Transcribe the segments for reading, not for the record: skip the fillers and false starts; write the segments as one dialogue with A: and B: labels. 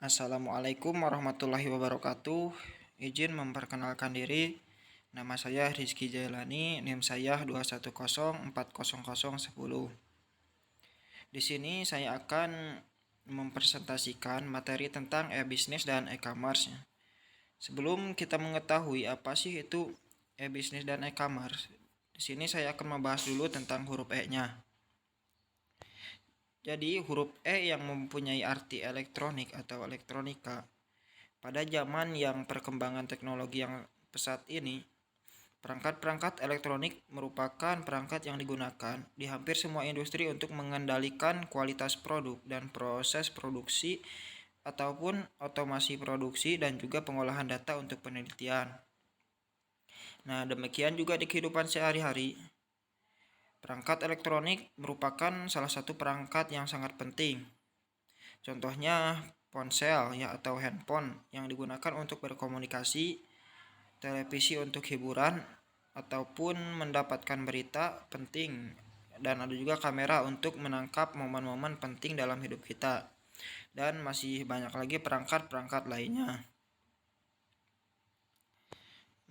A: Assalamualaikum warahmatullahi wabarakatuh. Izin memperkenalkan diri. Nama saya Rizky Jailani, NIM saya 210400110. Di sini saya akan mempresentasikan materi tentang e-bisnis dan e-commerce. Sebelum kita mengetahui apa sih itu e-bisnis dan e-commerce, di sini saya akan membahas dulu tentang huruf E-nya. Jadi huruf E yang mempunyai arti elektronik atau elektronika. Pada zaman yang perkembangan teknologi yang pesat ini, perangkat-perangkat elektronik merupakan perangkat yang digunakan di hampir semua industri untuk mengendalikan kualitas produk dan proses produksi ataupun otomasi produksi dan juga pengolahan data untuk penelitian. Nah, demikian juga di kehidupan sehari-hari. Perangkat elektronik merupakan salah satu perangkat yang sangat penting. Contohnya ponsel ya atau handphone yang digunakan untuk berkomunikasi, televisi untuk hiburan ataupun mendapatkan berita penting, dan ada juga kamera untuk menangkap momen-momen penting dalam hidup kita. Dan masih banyak lagi perangkat-perangkat lainnya.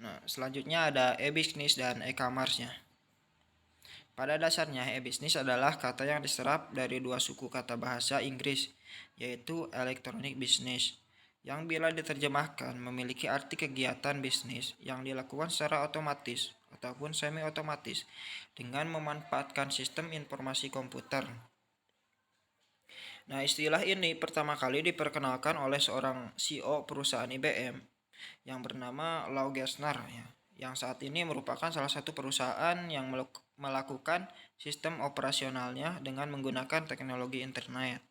A: Nah, selanjutnya ada e-bisnis dan e-commerce-nya. Pada dasarnya, e-bisnis adalah kata yang diserap dari dua suku kata bahasa Inggris, yaitu electronic business, yang bila diterjemahkan memiliki arti kegiatan bisnis yang dilakukan secara otomatis ataupun semi-otomatis dengan memanfaatkan sistem informasi komputer. Nah, istilah ini pertama kali diperkenalkan oleh seorang CEO perusahaan IBM yang bernama Lou Gerstner ya, yang saat ini merupakan salah satu perusahaan yang melakukan sistem operasionalnya dengan menggunakan teknologi internet.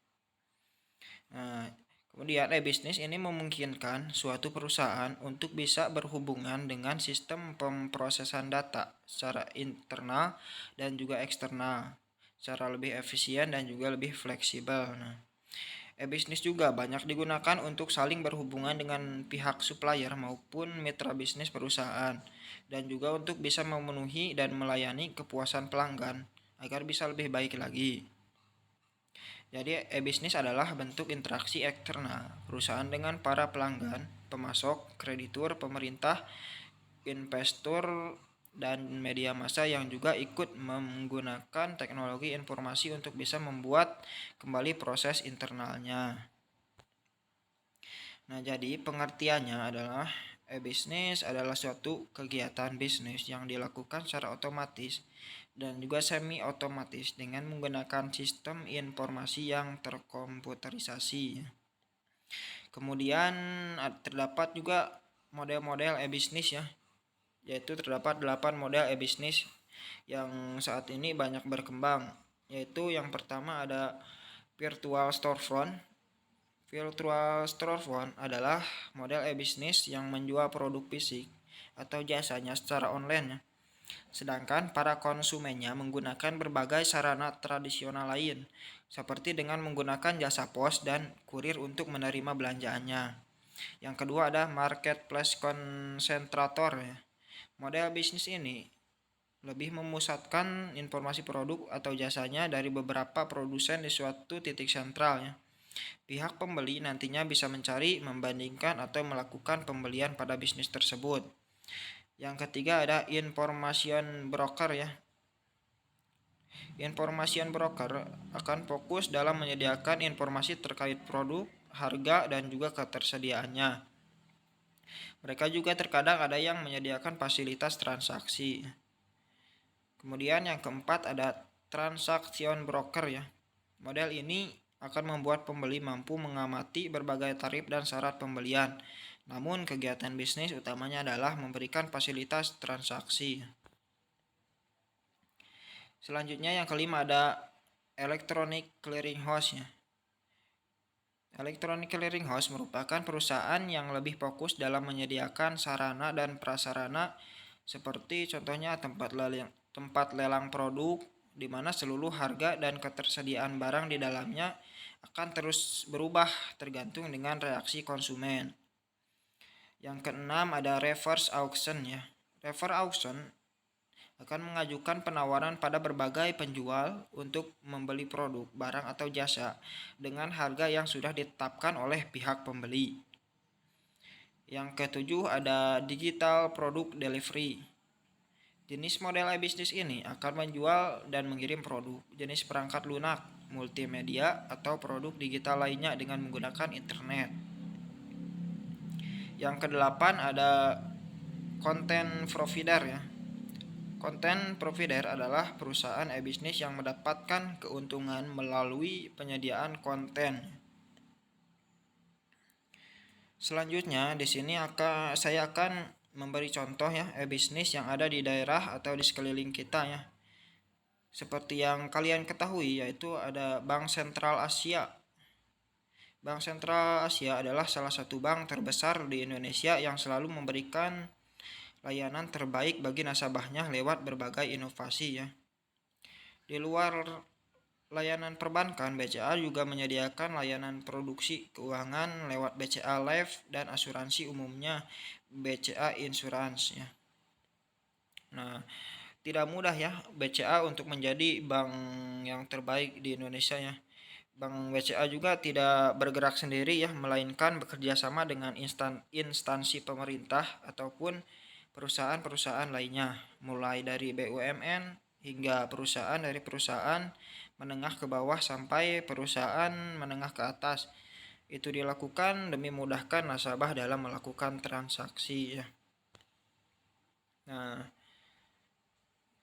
A: Nah, kemudian e-bisnis ini memungkinkan suatu perusahaan untuk bisa berhubungan dengan sistem pemrosesan data secara internal dan juga eksternal, secara lebih efisien dan juga lebih fleksibel. Nah, e-bisnis juga banyak digunakan untuk saling berhubungan dengan pihak supplier maupun mitra bisnis perusahaan, dan juga untuk bisa memenuhi dan melayani kepuasan pelanggan agar bisa lebih baik lagi. Jadi e-bisnis adalah bentuk interaksi eksternal perusahaan dengan para pelanggan, pemasok, kreditur, pemerintah, investor, dan media massa yang juga ikut menggunakan teknologi informasi untuk bisa membuat kembali proses internalnya. Nah, jadi pengertiannya adalah e-bisnis adalah suatu kegiatan bisnis yang dilakukan secara otomatis dan juga semi otomatis dengan menggunakan sistem informasi yang terkomputerisasi. Kemudian terdapat juga model-model e-bisnis ya, yaitu terdapat 8 model e-bisnis yang saat ini banyak berkembang, yaitu yang pertama ada virtual storefront. Virtual storefront adalah model e-bisnis yang menjual produk fisik atau jasanya secara online ya. Sedangkan para konsumennya menggunakan berbagai sarana tradisional lain, seperti dengan menggunakan jasa pos dan kurir untuk menerima belanjaannya. Yang kedua ada marketplace konsentrator ya. Model bisnis ini lebih memusatkan informasi produk atau jasanya dari beberapa produsen di suatu titik sentral ya. Pihak pembeli nantinya bisa mencari, membandingkan, atau melakukan pembelian pada bisnis tersebut. Yang ketiga ada information broker ya. Information broker akan fokus dalam menyediakan informasi terkait produk, harga, dan juga ketersediaannya. Mereka juga terkadang ada yang menyediakan fasilitas transaksi. Kemudian yang keempat ada transaction broker ya. Model ini akan membuat pembeli mampu mengamati berbagai tarif dan syarat pembelian. Namun kegiatan bisnis utamanya adalah memberikan fasilitas transaksi. Selanjutnya yang kelima ada electronic clearing house ya. Electronic clearing house merupakan perusahaan yang lebih fokus dalam menyediakan sarana dan prasarana seperti contohnya tempat lelang produk, di mana seluruh harga dan ketersediaan barang di dalamnya akan terus berubah tergantung dengan reaksi konsumen. Yang keenam ada reverse auction ya. Reverse auction akan mengajukan penawaran pada berbagai penjual untuk membeli produk, barang atau jasa dengan harga yang sudah ditetapkan oleh pihak pembeli. Yang ketujuh ada digital product delivery. Jenis model e-bisnis ini akan menjual dan mengirim produk, jenis perangkat lunak, multimedia, atau produk digital lainnya dengan menggunakan internet. Yang kedelapan ada content provider ya. Content provider adalah perusahaan e-bisnis yang mendapatkan keuntungan melalui penyediaan konten. Selanjutnya di sini saya akan memberi contoh ya e-bisnis yang ada di daerah atau di sekeliling kita ya. Seperti yang kalian ketahui yaitu ada Bank Sentral Asia. Bank Sentral Asia adalah salah satu bank terbesar di Indonesia yang selalu memberikan layanan terbaik bagi nasabahnya lewat berbagai inovasi ya. Di luar layanan perbankan, BCA juga menyediakan layanan produksi keuangan lewat BCA Life dan asuransi umumnya BCA Insurance ya. Nah, tidak mudah ya BCA untuk menjadi bank yang terbaik di Indonesia ya. Bank BCA juga tidak bergerak sendiri ya, melainkan bekerja sama dengan instansi pemerintah ataupun perusahaan-perusahaan lainnya, mulai dari BUMN hingga perusahaan menengah ke bawah sampai perusahaan menengah ke atas. Itu dilakukan demi memudahkan nasabah dalam melakukan transaksi ya. Nah,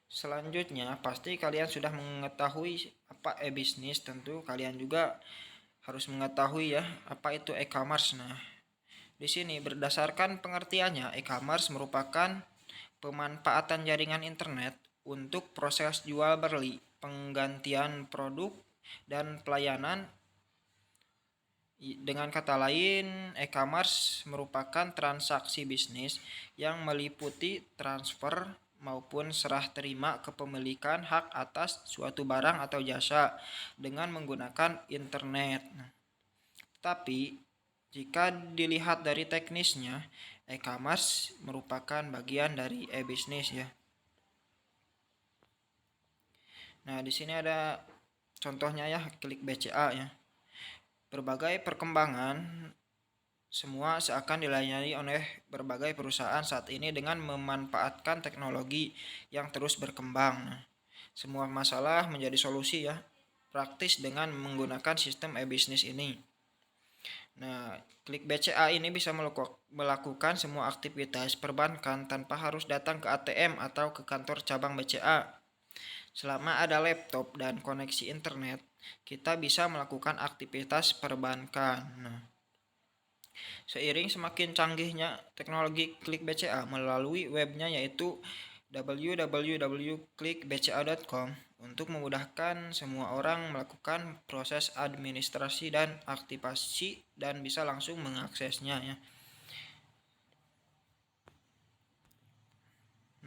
A: selanjutnya pasti kalian sudah mengetahui apa e-bisnis, tentu kalian juga harus mengetahui ya apa itu e-commerce. Nah, di sini berdasarkan pengertiannya, e-commerce merupakan pemanfaatan jaringan internet untuk proses jual beli, penggantian produk dan pelayanan. Dengan kata lain, e-commerce merupakan transaksi bisnis yang meliputi transfer maupun serah terima kepemilikan hak atas suatu barang atau jasa dengan menggunakan internet. Tapi jika dilihat dari teknisnya, e-commerce merupakan bagian dari e-bisnis ya. Nah, di sini ada contohnya ya, klik BCA ya. Berbagai perkembangan semua seakan dilayani oleh berbagai perusahaan saat ini dengan memanfaatkan teknologi yang terus berkembang. Nah, semua masalah menjadi solusi ya, praktis dengan menggunakan sistem e-bisnis ini. Nah, klik BCA ini bisa melakukan semua aktivitas perbankan tanpa harus datang ke ATM atau ke kantor cabang BCA. Selama ada laptop dan koneksi internet, kita bisa melakukan aktivitas perbankan. Nah, seiring semakin canggihnya teknologi klik BCA melalui webnya yaitu www.klikbca.com untuk memudahkan semua orang melakukan proses administrasi dan aktivasi dan bisa langsung mengaksesnya ya.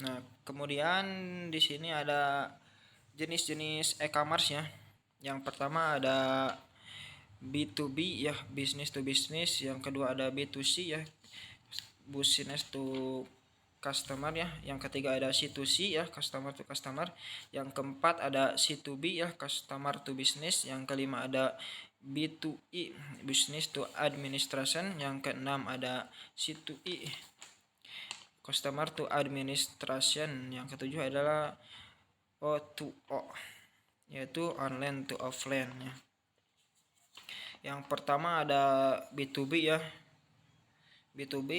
A: Nah, kemudian di sini ada jenis-jenis e-commerce ya. Yang pertama ada B2B ya, business to business. Yang kedua ada B2C ya, business to customer ya. Yang ketiga ada C2C ya, customer to customer. Yang keempat ada C2B ya, customer to business. Yang kelima ada B2E, business to administration. Yang keenam ada C2E, customer to administration. Yang ketujuh adalah O2O, yaitu online to offline ya. Yang pertama ada B2B ya. B2B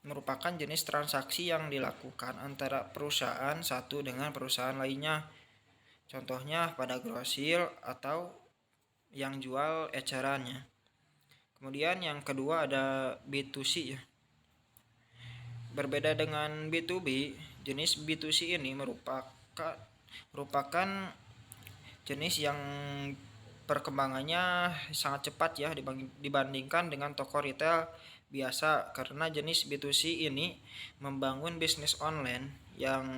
A: merupakan jenis transaksi yang dilakukan antara perusahaan satu dengan perusahaan lainnya. Contohnya pada grosir atau yang jual ecerannya. Kemudian yang kedua ada B2C ya. Berbeda dengan B2B, jenis B2C ini merupakan jenis yang perkembangannya sangat cepat ya dibandingkan dengan toko retail biasa, karena jenis B2C ini membangun bisnis online yang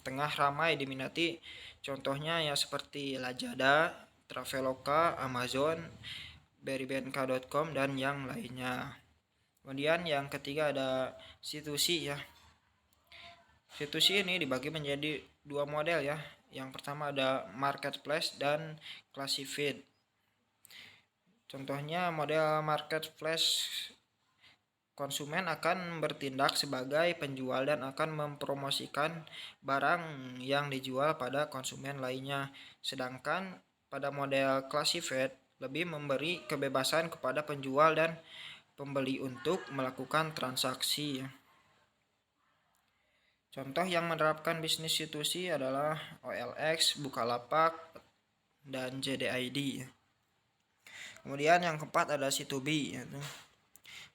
A: tengah ramai diminati. Contohnya ya seperti Lazada, Traveloka, Amazon, Berrybenka.com dan yang lainnya. Kemudian yang ketiga ada C2C ya. Situasi ini dibagi menjadi dua model ya. Yang pertama ada marketplace dan classified. Contohnya model marketplace, konsumen akan bertindak sebagai penjual dan akan mempromosikan barang yang dijual pada konsumen lainnya. Sedangkan pada model classified lebih memberi kebebasan kepada penjual dan pembeli untuk melakukan transaksi. Contoh yang menerapkan bisnis situasi adalah OLX, Bukalapak, dan JDID. Kemudian yang keempat ada C2B, yaitu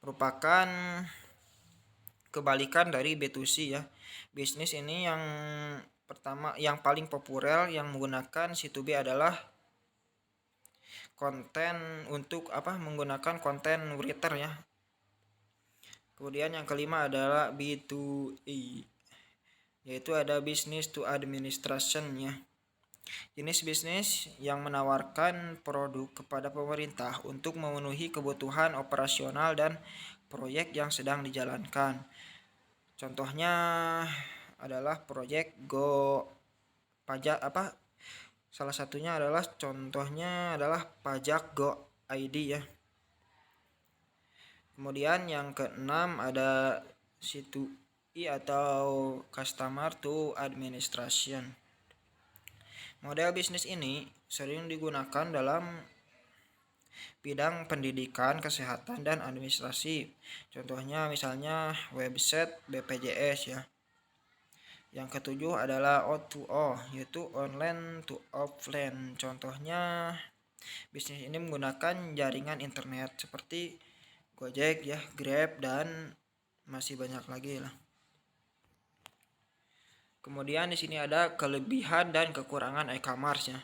A: merupakan kebalikan dari B2C ya. Bisnis ini yang pertama, yang paling populer yang menggunakan C2B adalah konten untuk menggunakan konten writer ya. Kemudian yang kelima adalah B2E, yaitu ada business to administration ya. Jenis bisnis yang menawarkan produk kepada pemerintah untuk memenuhi kebutuhan operasional dan proyek yang sedang dijalankan. Contohnya adalah proyek Go Pajak salah satunya adalah Pajak Go ID ya. Kemudian yang keenam ada C2E atau Customer to Administration. Model bisnis ini sering digunakan dalam bidang pendidikan, kesehatan, dan administrasi. Contohnya misalnya website BPJS ya. Yang ketujuh adalah O2O, yaitu online to offline. Contohnya bisnis ini menggunakan jaringan internet seperti Gojek ya, Grab, dan masih banyak lagi lah. Kemudian di sini ada kelebihan dan kekurangan e-commerce ya.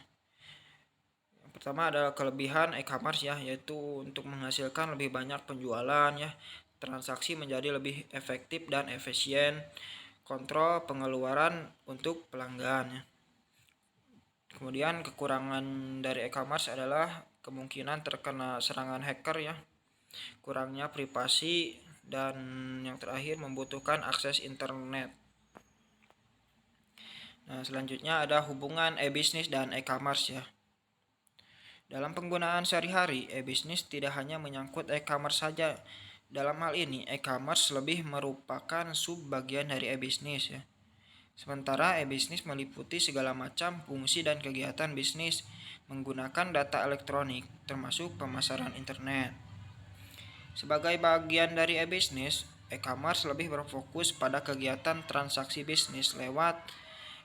A: Yang pertama adalah kelebihan e-commerce ya, yaitu untuk menghasilkan lebih banyak penjualan ya, transaksi menjadi lebih efektif dan efisien, kontrol pengeluaran untuk pelanggan ya. Kemudian kekurangan dari e-commerce adalah kemungkinan terkena serangan hacker ya, kurangnya privasi, dan yang terakhir membutuhkan akses internet. Nah, selanjutnya ada hubungan e-bisnis dan e-commerce ya. Dalam penggunaan sehari-hari, e-bisnis tidak hanya menyangkut e-commerce saja. Dalam hal ini, e-commerce lebih merupakan sub-bagian dari e-bisnis ya. Sementara e-bisnis meliputi segala macam fungsi dan kegiatan bisnis menggunakan data elektronik, termasuk pemasaran internet. Sebagai bagian dari e-bisnis, e-commerce lebih berfokus pada kegiatan transaksi bisnis lewat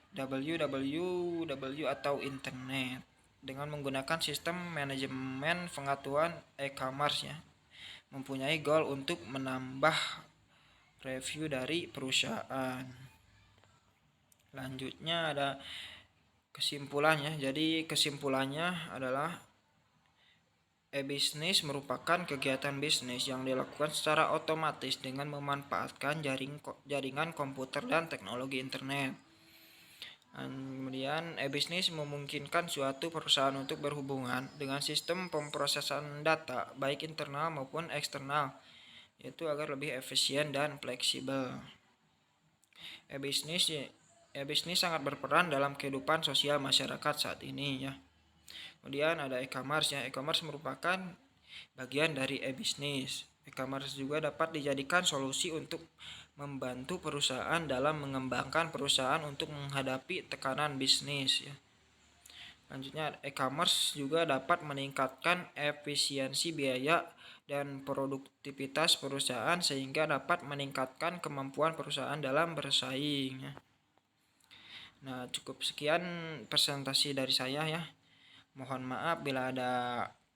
A: www atau internet dengan menggunakan sistem manajemen pengaturan e-commerce ya, mempunyai goal untuk menambah review dari perusahaan. Lanjutnya ada kesimpulannya. Jadi kesimpulannya adalah e-bisnis merupakan kegiatan bisnis yang dilakukan secara otomatis dengan memanfaatkan jaringan komputer dan teknologi internet. Kemudian e-bisnis memungkinkan suatu perusahaan untuk berhubungan dengan sistem pemrosesan data baik internal maupun eksternal, yaitu agar lebih efisien dan fleksibel. E-bisnis sangat berperan dalam kehidupan sosial masyarakat saat ini ya. Kemudian ada e-commerce ya. E-commerce merupakan bagian dari e-bisnis. E-commerce juga dapat dijadikan solusi untuk membantu perusahaan dalam mengembangkan perusahaan untuk menghadapi tekanan bisnis ya. Lanjutnya, e-commerce juga dapat meningkatkan efisiensi biaya dan produktivitas perusahaan sehingga dapat meningkatkan kemampuan perusahaan dalam bersaing ya. Nah, cukup sekian presentasi dari saya ya. Mohon maaf bila ada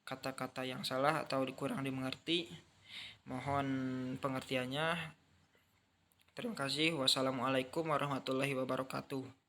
A: kata-kata yang salah atau kurang dimengerti. Mohon pengertiannya. Terima kasih. Wassalamualaikum warahmatullahi wabarakatuh.